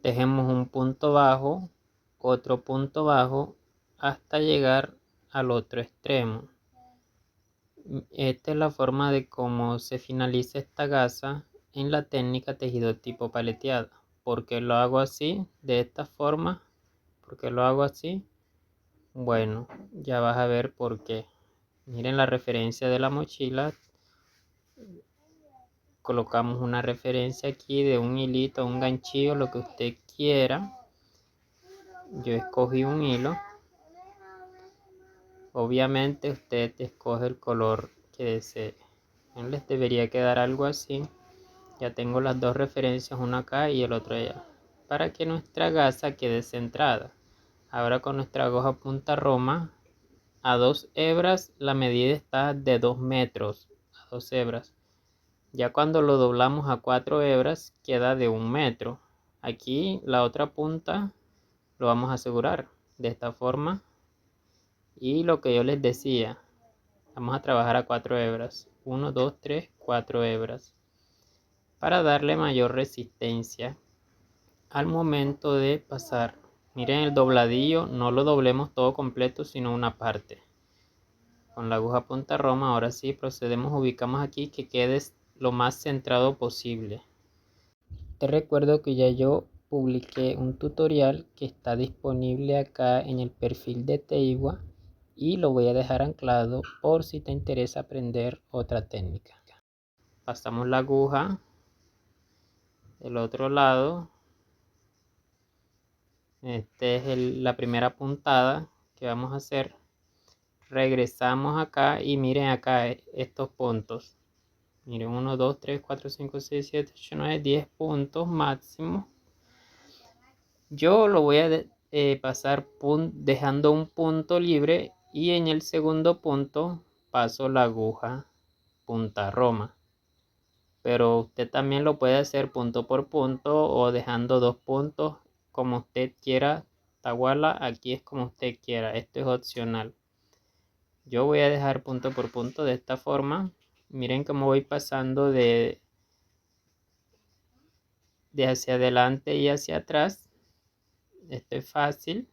tejemos un punto bajo, otro punto bajo, hasta llegar al otro extremo. Esta es la forma de cómo se finaliza esta gasa en la técnica tejido tipo paleteada. ¿Por qué lo hago así, de esta forma? ¿Por qué lo hago así? Bueno, ya vas a ver por qué. Miren la referencia de la mochila. Colocamos una referencia aquí de un hilito, un ganchillo, lo que usted quiera. Yo escogí un hilo. Obviamente usted escoge el color que desee. Les debería quedar algo así. Ya tengo las dos referencias, una acá y el otro allá, para que nuestra gasa quede centrada. Ahora con nuestra aguja punta roma, a 2 hebras la medida está de 2 metros, a 2 hebras. Ya cuando lo doblamos a 4 hebras queda de 1 metro. Aquí la otra punta lo vamos a asegurar de esta forma. Y lo que yo les decía, vamos a trabajar a 4 hebras. 1, 2, 3, 4 hebras. Para darle mayor resistencia al momento de pasar. Miren el dobladillo, no lo doblemos todo completo, sino una parte. Con la aguja punta roma, ahora sí procedemos, ubicamos aquí que quede lo más centrado posible. Te recuerdo que ya yo publiqué un tutorial que está disponible acá en el perfil de Teigua y lo voy a dejar anclado por si te interesa aprender otra técnica. Pasamos la aguja del otro lado. Esta es la primera puntada que vamos a hacer. Regresamos acá y miren acá estos puntos. Miren, 1, 2, 3, 4, 5, 6, 7, 8, 9, 10 puntos máximo. Yo lo voy a pasar dejando un punto libre y en el segundo punto paso la aguja punta roma. Pero usted también lo puede hacer punto por punto o dejando 2 puntos como usted quiera. Tahuala, aquí es como usted quiera, esto es opcional. Yo voy a dejar punto por punto de esta forma. Miren cómo voy pasando de hacia adelante y hacia atrás. Esto es fácil.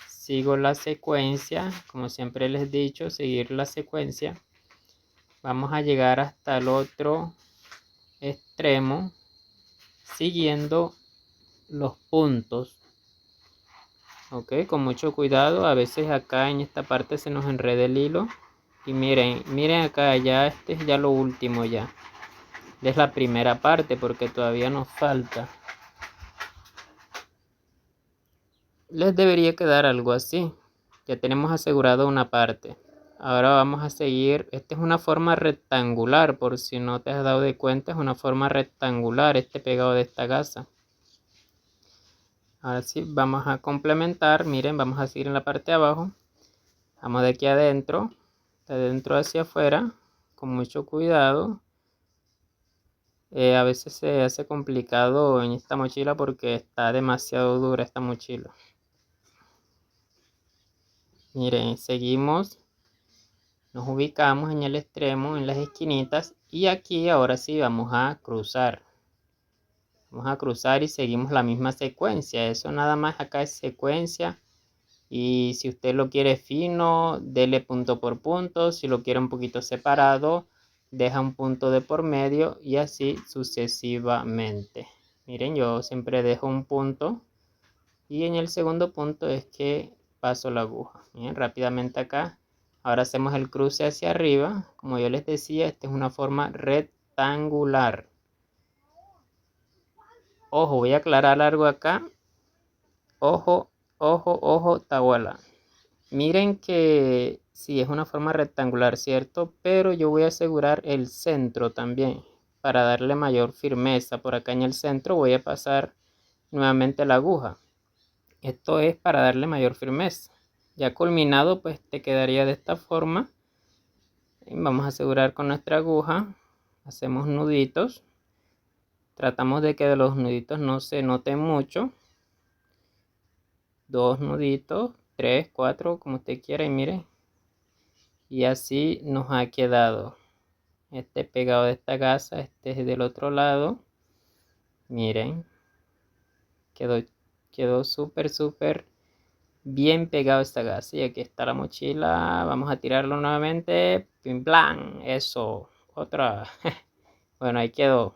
Sigo la secuencia, como siempre les he dicho, seguir la secuencia. Vamos a llegar hasta el otro extremo siguiendo los puntos. Ok, con mucho cuidado. A veces acá en esta parte se nos enreda el hilo. Y miren acá, ya este es ya lo último ya. Es la primera parte porque todavía nos falta. Les debería quedar algo así. Ya tenemos asegurado una parte. Ahora vamos a seguir. Esta es una forma rectangular, por si no te has dado de cuenta, es una forma rectangular este pegado de esta gasa. Ahora sí, vamos a complementar. Miren, vamos a seguir en la parte de abajo. Vamos de aquí adentro, de adentro hacia afuera, con mucho cuidado. A veces se hace complicado en esta mochila porque está demasiado dura esta mochila. Miren, seguimos, nos ubicamos en el extremo, en las esquinitas y aquí ahora sí vamos a cruzar. Vamos a cruzar y seguimos la misma secuencia. Eso nada más acá es secuencia. Y si usted lo quiere fino, dele punto por punto. Si lo quiere un poquito separado, deja un punto de por medio y así sucesivamente. Miren, yo siempre dejo un punto y en el segundo punto es que paso la aguja. Bien, rápidamente acá. Ahora hacemos el cruce hacia arriba. Como yo les decía, esta es una forma rectangular. Ojo, voy a aclarar algo acá. Ojo, ojo, ojo, tahuala. Miren que sí, es una forma rectangular, ¿cierto? Pero yo voy a asegurar el centro también para darle mayor firmeza. Por acá en el centro voy a pasar nuevamente la aguja. Esto es para darle mayor firmeza. Ya culminado, pues te quedaría de esta forma. Vamos a asegurar con nuestra aguja. Hacemos nuditos. Tratamos de que de los nuditos no se noten mucho. 2 nuditos, 3, 4, como usted quiera y mire. Y así nos ha quedado. Este pegado de esta gasa, este es del otro lado. Miren. Quedó, quedó súper bien pegado esta gasa. Y aquí está la mochila. Vamos a tirarlo nuevamente. Pim plan. Eso. Otra. Bueno, ahí quedó.